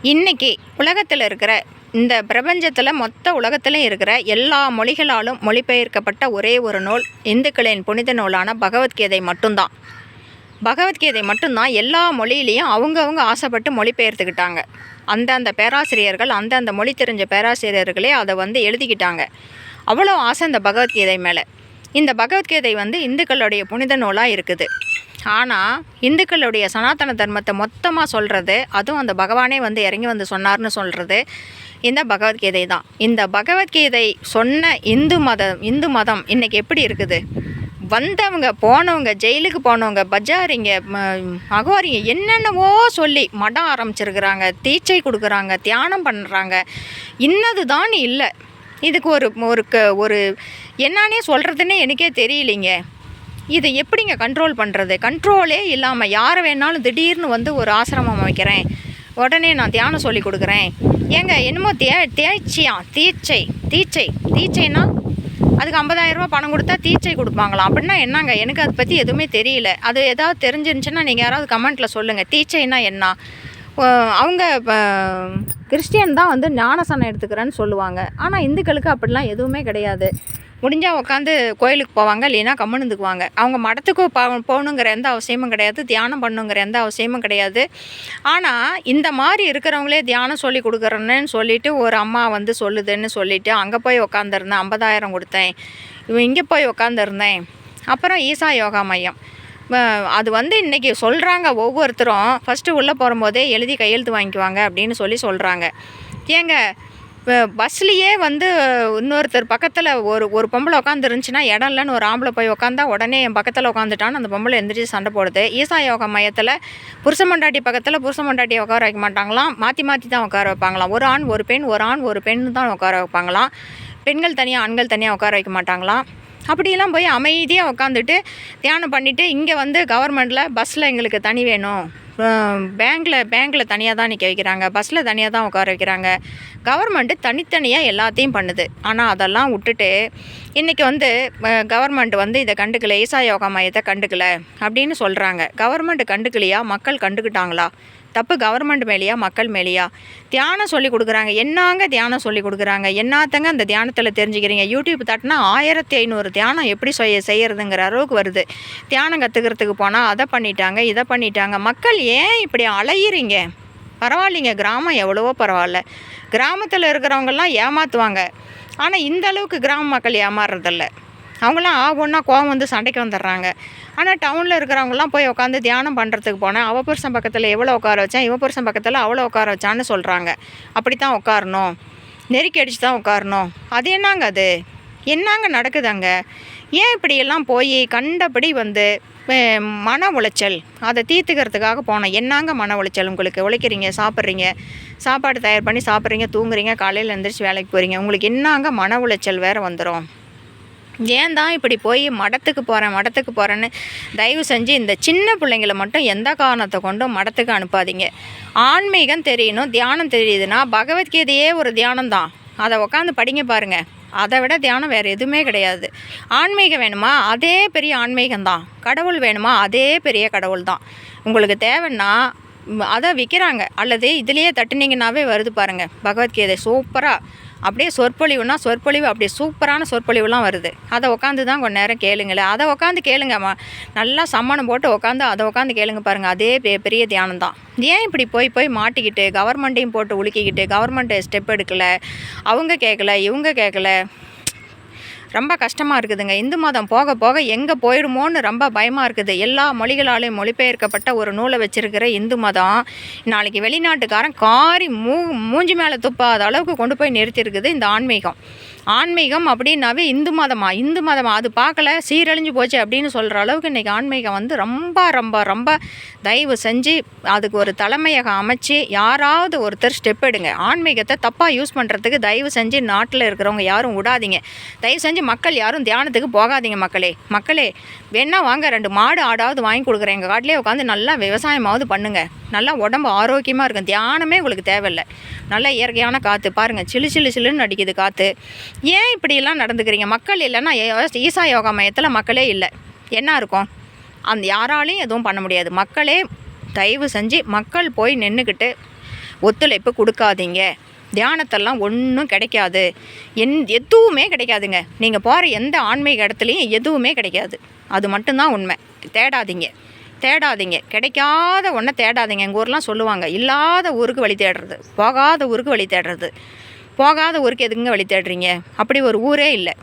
இன்றைக்கி உலகத்தில் இருக்கிற இந்த பிரபஞ்சத்தில் மொத்த உலகத்திலும் இருக்கிற எல்லா மொழிகளாலும் மொழிபெயர்க்கப்பட்ட ஒரே ஒரு நூல் இந்துக்களின் புனித நூலான பகவத்கீதை மட்டும்தான். பகவத்கீதை மட்டும்தான் எல்லா மொழியிலையும் அவங்கவுங்க ஆசைப்பட்டு மொழிபெயர்த்துக்கிட்டாங்க. அந்தந்த பேராசிரியர்கள் அந்தந்த மொழி தெரிஞ்ச பேராசிரியர்களே அதை எழுதிக்கிட்டாங்க. அவ்வளோ ஆசை இந்த பகவத்கீதை மேலே. இந்த பகவத்கீதை இந்துக்களுடைய புனித நூலாக இருக்குது. ஆனால் இந்துக்களுடைய சனாதன தர்மத்தை மொத்தமாக சொல்கிறது, அதுவும் அந்த பகவானே இறங்கி சொன்னார்னு சொல்கிறது இந்த பகவத்கீதை தான். இந்த பகவத்கீதை சொன்ன இந்து மதம் இன்றைக்கி எப்படி இருக்குது? வந்தவங்க போனவங்க, ஜெயிலுக்கு போனவங்க, பஜாரிங்க, அகோரிங்க என்னென்னவோ சொல்லி மடம் ஆரம்பிச்சிருக்கிறாங்க, தீட்சை கொடுக்குறாங்க, தியானம் பண்ணுறாங்க. இன்னது தான் இல்லை. இதுக்கு ஒரு என்னன்னே சொல்கிறதுன்னே எனக்கே தெரியலிங்க. இதை எப்படிங்க கண்ட்ரோல் பண்ணுறது? கண்ட்ரோலே இல்லாமல் யாரை வேணாலும் திடீர்னு ஒரு ஆசிரமம் வைக்கிறேன், உடனே நான் தியானம் சொல்லி கொடுக்குறேன். ஏங்க என்னமோ தீட்சைன்னா அதுக்கு 50,000 ரூபா பணம் கொடுத்தா தீட்சை கொடுப்பாங்களாம். அப்படின்னா என்னங்க? எனக்கு அதை பற்றி எதுவுமே தெரியல. அது ஏதாவது தெரிஞ்சிருந்துச்சுன்னா நீங்கள் யாராவது கமெண்ட்டில் சொல்லுங்கள். தீட்சைன்னா என்ன? அவங்க கிறிஸ்டியன் தான் ஞானசனம் எடுத்துக்கிறேன்னு சொல்லுவாங்க. ஆனால் இந்துக்களுக்கு அப்படிலாம் எதுவுமே கிடையாது. முடிஞ்சால் உட்காந்து கோயிலுக்கு போவாங்க, இல்லைன்னா கம்முன்னு இருந்துக்குவாங்க. அவங்க மடத்துக்கு போகணுங்கிற எந்த அவசியமும் கிடையாது, தியானம் பண்ணுங்கிற எந்த அவசியமும் கிடையாது. ஆனால் இந்த மாதிரி இருக்கிறவங்களே தியானம் சொல்லி கொடுக்குறேன்னு சொல்லிவிட்டு ஒரு அம்மா சொல்லுதுன்னு சொல்லிவிட்டு அங்கே போய் உக்காந்துருந்தேன், 50,000 கொடுத்தேன், இங்கே போய் உக்காந்துருந்தேன். அப்புறம் ஈசா யோகா மையம் அது இன்றைக்கி சொல்கிறாங்க. ஒவ்வொருத்தரும் ஃபஸ்ட்டு உள்ளே போகும்போதே எழுதி கையெழுத்து வாங்கிக்குவாங்க அப்படின்னு சொல்கிறாங்க. ஏங்க பஸ்லேயே இன்னொருத்தர் பக்கத்தில் ஒரு பொம்பளை உட்காந்துருந்துச்சின்னா இடம் இல்லைன்னு ஒரு ஆம்பளை போய் உட்காந்தா உடனே என் பக்கத்தில் உட்காந்துட்டான்னு அந்த பொம்பளை எந்திரிச்சு சண்டை போடுது. ஈசா யோகா மையத்தில் புருஷ மண்டாட்டி பக்கத்தில் புருஷ மண்டாட்டியை உட்கார வைக்க மாட்டாங்களாம், மாற்றி தான் உட்கார வைப்பாங்களாம். ஒரு ஆண் ஒரு பெண், ஒரு ஆண் ஒரு பெண் தான் உட்கார வைப்பாங்களாம். பெண்கள் தனியாக ஆண்கள் தனியாக உட்கார வைக்க மாட்டாங்களாம். அப்படியெல்லாம் போய் அமைதியாக உட்காந்துட்டு தியானம் பண்ணிவிட்டு இங்கே கவர்மெண்ட்டில் பஸ்ஸில் எங்களுக்கு தனி வேணும், பேங்கில் தனியாக தான் நிற்க வைக்கிறாங்க, பஸ்ஸில் தனியாக தான் உட்கார வைக்கிறாங்க. கவர்மெண்ட்டு தனித்தனியாக எல்லாத்தையும் பண்ணுது. ஆனால் அதெல்லாம் விட்டுட்டு இன்றைக்கி கவர்மெண்ட் இதை கண்டுக்கலை, ஈசா யோகா மையத்தை கண்டுக்கலை அப்படின்னு சொல்கிறாங்க. கவர்மெண்ட் கண்டுக்கலையா? மக்கள் கண்டுக்கிட்டாங்களா? தப்பு கவர்மெண்ட் மேலேயா மக்கள் மேலேயா? தியானம் சொல்லி கொடுக்குறாங்க. என்னாங்க தியானம் சொல்லி கொடுக்குறாங்க? என்னத்தங்க அந்த தியானத்தில் தெரிஞ்சுக்கிறீங்க? யூடியூப் தட்டினா 1500 தியானம் எப்படி செய்யறதுங்கிற அளவுக்கு வருது. தியானம் கற்றுக்கிறதுக்கு போனால் அதை பண்ணிட்டாங்க, இதை பண்ணிட்டாங்க. மக்கள் ஏன் இப்படி அலையிறீங்க? பரவாயில்லைங்க, கிராமம் எவ்வளவோ பரவாயில்ல. கிராமத்தில் இருக்கிறவங்கெல்லாம் ஏமாற்றுவாங்க. ஆனால் இந்த அளவுக்கு கிராம மக்கள் ஏமாறுறதில்ல. அவங்களாம் ஒன்றா கோவம் சண்டைக்கு வந்துடுறாங்க. ஆனால் டவுனில் இருக்கிறவங்களாம் போய் உட்காந்து தியானம் பண்ணுறதுக்கு போனேன், அவ புருஷன் பக்கத்தில் எவ்வளோ உட்கார வச்சேன், இவ புருஷன் பக்கத்தில் அவ்வளோ உட்கார வச்சான்னு சொல்கிறாங்க. அப்படி தான் உட்காரணும், நெருக்கி அடித்து தான் உட்காரணும். அது என்னங்க? அது என்னங்க நடக்குதாங்க? ஏன் இப்படியெல்லாம் போய் கண்டபடி மன உளைச்சல் அதை தீர்த்துக்கிறதுக்காக போனோம். என்னங்க மன உளைச்சல் உங்களுக்கு? உழைக்கிறீங்க, சாப்பிட்றீங்க, சாப்பாடு தயார் பண்ணி சாப்பிட்றீங்க, தூங்குறீங்க, காலையில் எழுந்திரிச்சு வேலைக்கு போகிறீங்க, உங்களுக்கு என்னங்க மன உளைச்சல் வேறு வந்துடும்? ஏன் தான் இப்படி போய் மடத்துக்கு போகிறேன்னு தயவு செஞ்சு இந்த சின்ன பிள்ளைங்களை மட்டும் எந்த காரணத்தை கொண்டும் மடத்துக்கு அனுப்பாதீங்க. ஆன்மீகம் தெரியணும், தியானம் தெரியுதுன்னா பகவத்கீதையே ஒரு தியானம் தான். அதை உட்காந்து படிங்க பாருங்கள். அதை விட தியானம் வேறு எதுவுமே கிடையாது. ஆன்மீகம் வேணுமா? அதே பெரிய ஆன்மீகம்தான். கடவுள் வேணுமா? அதே பெரிய கடவுள் தான். உங்களுக்கு தேவைன்னா அதை விற்கிறாங்க, அல்லது இதுலேயே தட்டுனீங்கன்னாவே வருது பாருங்கள் பகவத்கீதை சூப்பராக. அப்படியே சொற்பொழிவுனா சொற்பொழிவு, அப்படியே சூப்பரான சொற்பொழிவுலாம் வருது. அதை உட்காந்து தான் கொஞ்சம் நேரம் கேளுங்களேன். அதை உட்காந்து கேளுங்கம்மா, நல்லா சம்மணம் போட்டு உட்காந்து அதை உட்காந்து கேளுங்க பாருங்கள். அதே பெரிய தியானம் தான். ஏன் இப்படி போய் மாட்டிக்கிட்டு கவர்மெண்ட்டையும் போட்டு உலுக்கிக்கிட்டு கவர்மெண்ட்டு ஸ்டெப் எடுக்கலை, அவங்க கேட்கல, இவங்க கேட்கல, ரொம்ப கஷ்டமாக இருக்குதுங்க. இந்து மதம் போக போக எங்கே போயிடுமோன்னு ரொம்ப பயமாக இருக்குது. எல்லா மொழிகளாலையும் மொழிபெயர்க்கப்பட்ட ஒரு நூலை வச்சுருக்கிற இந்து மதம் நாளைக்கு வெளிநாட்டுக்காரன் காரி மூஞ்சி மேலே துப்பாத அளவுக்கு கொண்டு போய் நிறுத்தியிருக்குது இந்த ஆன்மீகம். ஆன்மீகம் அப்படின்னாவே இந்து மதமா அது பார்க்கல, சீரழிஞ்சு போச்சு அப்படின்னு சொல்கிற அளவுக்கு இன்றைக்கி ஆன்மீகம் ரொம்ப ரொம்ப ரொம்ப தயவு செஞ்சு அதுக்கு ஒரு தலைமையகம் அமைச்சு யாராவது ஒருத்தர் ஸ்டெப் எடுங்க. ஆன்மீகத்தை தப்பாக யூஸ் பண்ணுறதுக்கு தயவு செஞ்சு நாட்டில் இருக்கிறவங்க யாரும் விடாதீங்க. தயவு செஞ்சு மக்கள் யாரும் தியானத்துக்கு போகாதீங்க. மக்களே வேணா வாங்க, 2 மாடு ஆடாவது வாங்கி கொடுக்குறேன், எங்கள் காட்டிலே உட்காந்து நல்லா விவசாயமாவது பண்ணுங்கள், நல்லா உடம்பு ஆரோக்கியமாக இருக்கும். தியானமே உங்களுக்கு தேவையில்லை. நல்லா இயற்கையான காற்று பாருங்கள், சிலுன்னு அடிக்குது காற்று. ஏன் இப்படியெல்லாம் நடந்துக்கிறீங்க? மக்கள் இல்லைன்னா ஈசா யோகா மையத்தில் மக்களே இல்லை, என்ன இருக்கும்? அந்த யாராலையும் எதுவும் பண்ண முடியாது. மக்களே தயவு செஞ்சு மக்கள் போய் நின்றுக்கிட்டு ஒத்துழைப்பு கொடுக்காதீங்க. தியானத்தெல்லாம் ஒன்றும் கிடைக்காது. எதுவுமே கிடைக்காதுங்க. நீங்கள் போகிற எந்த ஆன்மீக இடத்துலையும் எதுவுமே கிடைக்காது. அது மட்டும்தான் உண்மை. தேடாதீங்க. கிடைக்காத ஒன்றை தேடாதீங்க. எங்கள் ஊர்லாம் சொல்லுவாங்க, இல்லாத ஊருக்கு வழி தேடுறது, போகாத ஊருக்கு வழி தேடுறது. போகாத ஊருக்கு எதுக்குங்க வழி தேடுறீங்க? அப்படி ஒரு ஊரே இல்லை.